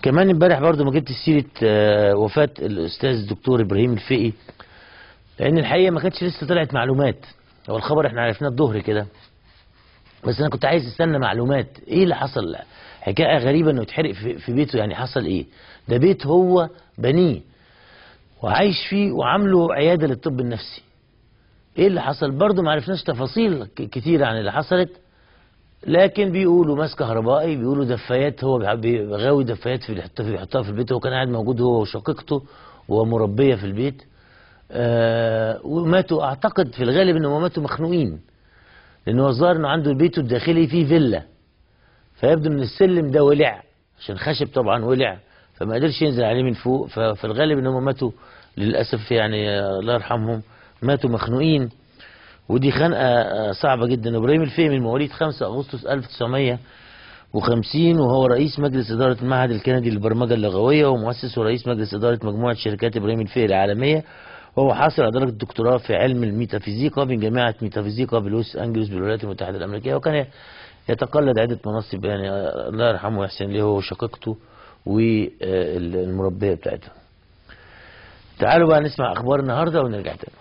كمان امبارح برضو ما جبت سيره وفاه الاستاذ الدكتور ابراهيم الفقي، لان الحقيقه ما كانتش لسه طلعت معلومات. هو الخبر احنا عرفناه الظهر كده، بس انا كنت عايز استنى معلومات ايه اللي حصل. حكايه غريبه انه يتحرق في بيته، يعني حصل ايه؟ ده بيت هو بنيه وعايش فيه وعامله عياده للطب النفسي. ايه اللي حصل؟ برضه ما عرفناش تفاصيل كتير عن اللي حصلت، لكن بيقولوا ماس كهربائي، بيقولوا دفايات، هو غاوي دفايات بيحطها في البيت. هو كان قاعد موجود هو وشقيقته ومربيه في البيت. وماتوا اعتقد في الغالب انهم ماتوا مخنوقين، لان هو الظاهر انه عنده البيت الداخلي فيه فيلا، فيبدو ان السلم ده ولع عشان خشب طبعا، ولع فما قدرش ينزل عليه من فوق. ففي الغالب انهم ماتوا للاسف، يعني الله يرحمهم، ماتوا مخنوقين. ودي خنقه صعبه جدا. ابراهيم الفقي من مواليد 5 اغسطس 1950، وهو رئيس مجلس اداره المعهد الكندي للبرمجه اللغويه، ومؤسس ورئيس مجلس اداره مجموعه شركات ابراهيم الفقي العالميه. وهو حاصل على درجه الدكتوراه في علم الميتافيزيقا من جامعه ميتافيزيقا بلوس انجلوس بالولايات المتحده الامريكيه، وكان يتقلد عده مناصب، يعني الله يرحمه ويحسن ليه، هو وشقيقته والمربيه بتاعته. تعالوا بقى نسمع اخبار النهارده ونرجع تاني.